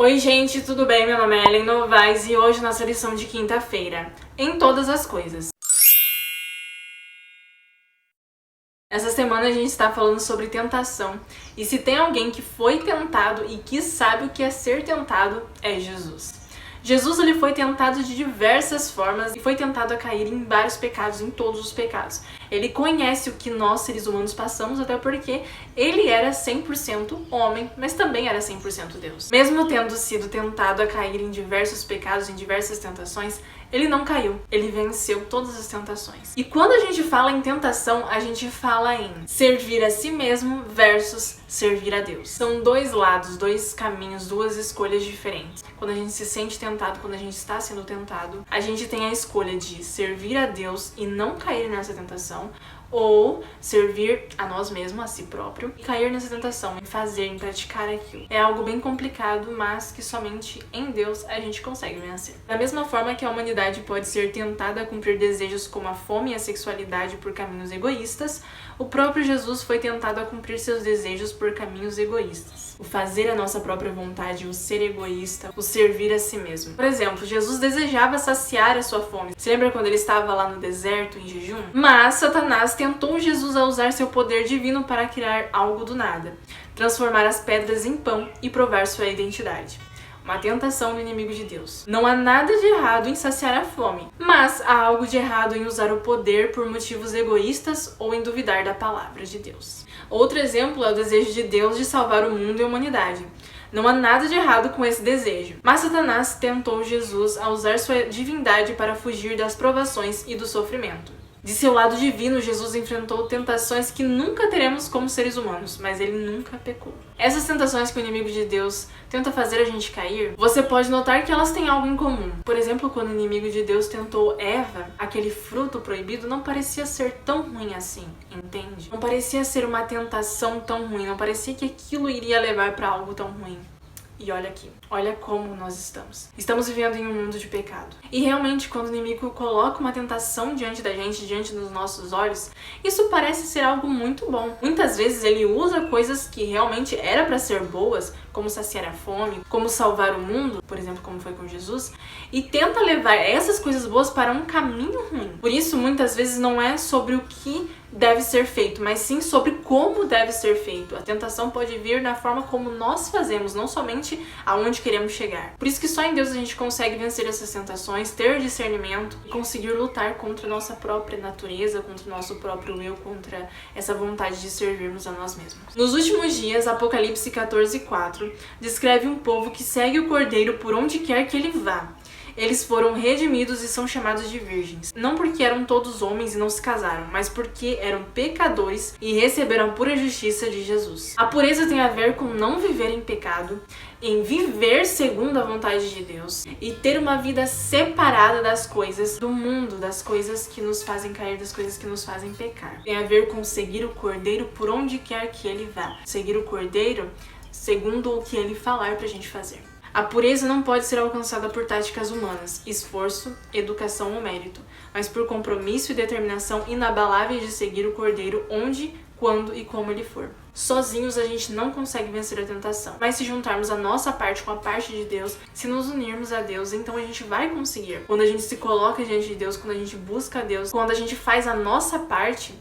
Oi gente, tudo bem? Meu nome é Ellen Novaes e hoje nossa lição de quinta-feira, em todas as coisas. Essa semana a gente está falando sobre tentação, e se tem alguém que foi tentado e que sabe o que é ser tentado, é Jesus. Jesus ele foi tentado de diversas formas e foi tentado a cair em vários pecados, em todos os pecados. Ele conhece o que nós seres humanos passamos, até porque ele era 100% homem, mas também era 100% Deus. Mesmo tendo sido tentado a cair em diversos pecados, em diversas tentações, ele não caiu, ele venceu todas as tentações. E quando a gente fala em tentação, a gente fala em servir a si mesmo versus servir a Deus. São dois lados, dois caminhos, duas escolhas diferentes. Quando a gente se sente tentado, quando a gente está sendo tentado, a gente tem a escolha de servir a Deus e não cair nessa tentação, ou servir a nós mesmos, a si próprio, e cair nessa tentação, em fazer, em praticar aquilo. É algo bem complicado, mas que somente em Deus a gente consegue vencer. Da mesma forma que a humanidade pode ser tentada a cumprir desejos como a fome e a sexualidade por caminhos egoístas, o próprio Jesus foi tentado a cumprir seus desejos por caminhos egoístas. O fazer a nossa própria vontade, o ser egoísta, o servir a si mesmo. Por exemplo, Jesus desejava saciar a sua fome. Você lembra quando ele estava lá no deserto, em jejum? Mas Satanás tentou Jesus a usar seu poder divino para criar algo do nada, transformar as pedras em pão e provar sua identidade. Uma tentação do inimigo de Deus. Não há nada de errado em saciar a fome, mas há algo de errado em usar o poder por motivos egoístas ou em duvidar da palavra de Deus. Outro exemplo é o desejo de Deus de salvar o mundo e a humanidade. Não há nada de errado com esse desejo, mas Satanás tentou Jesus a usar sua divindade para fugir das provações e do sofrimento. De seu lado divino, Jesus enfrentou tentações que nunca teremos como seres humanos, mas ele nunca pecou. Essas tentações que o inimigo de Deus tenta fazer a gente cair, você pode notar que elas têm algo em comum. Por exemplo, quando o inimigo de Deus tentou Eva, aquele fruto proibido não parecia ser tão ruim assim, entende? Não parecia ser uma tentação tão ruim, não parecia que aquilo iria levar para algo tão ruim. E olha aqui, olha como nós estamos. Estamos vivendo em um mundo de pecado. E realmente, quando o inimigo coloca uma tentação diante da gente, diante dos nossos olhos, isso parece ser algo muito bom. Muitas vezes ele usa coisas que realmente era para ser boas, como saciar a fome, como salvar o mundo, por exemplo, como foi com Jesus, e tenta levar essas coisas boas para um caminho ruim. Por isso, muitas vezes não é sobre o que deve ser feito, mas sim sobre como deve ser feito. A tentação pode vir na forma como nós fazemos, não somente aonde queremos chegar. Por isso que só em Deus a gente consegue vencer essas tentações, ter discernimento e conseguir lutar contra a nossa própria natureza, contra o nosso próprio eu, contra essa vontade de servirmos a nós mesmos. Nos últimos dias, Apocalipse 14:4 descreve um povo que segue o Cordeiro por onde quer que ele vá. Eles foram redimidos e são chamados de virgens. Não porque eram todos homens e não se casaram, mas porque eram pecadores e receberam a pura justiça de Jesus. A pureza tem a ver com não viver em pecado, em viver segundo a vontade de Deus e ter uma vida separada das coisas do mundo, das coisas que nos fazem cair, das coisas que nos fazem pecar. Tem a ver com seguir o Cordeiro por onde quer que ele vá. Seguir o Cordeiro segundo o que ele falar pra gente fazer. A pureza não pode ser alcançada por táticas humanas, esforço, educação ou mérito, mas por compromisso e determinação inabaláveis de seguir o Cordeiro onde, quando e como ele for. Sozinhos a gente não consegue vencer a tentação, mas se juntarmos a nossa parte com a parte de Deus, se nos unirmos a Deus, então a gente vai conseguir. Quando a gente se coloca diante de Deus, quando a gente busca a Deus, quando a gente faz a nossa parte,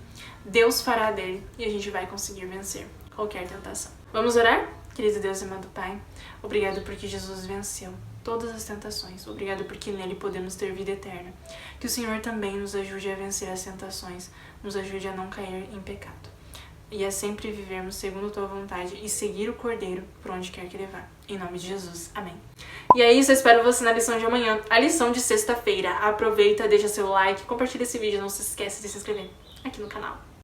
Deus fará dele e a gente vai conseguir vencer qualquer tentação. Vamos orar? Querido Deus e amado Pai, obrigado porque Jesus venceu todas as tentações. Obrigado porque nele podemos ter vida eterna. Que o Senhor também nos ajude a vencer as tentações, nos ajude a não cair em pecado. E a sempre vivermos segundo Tua vontade e seguir o Cordeiro por onde quer que levar. Em nome de Jesus. Amém. E é isso, eu espero você na lição de amanhã, a lição de sexta-feira. Aproveita, deixa seu like, compartilha esse vídeo, não se esqueça de se inscrever aqui no canal.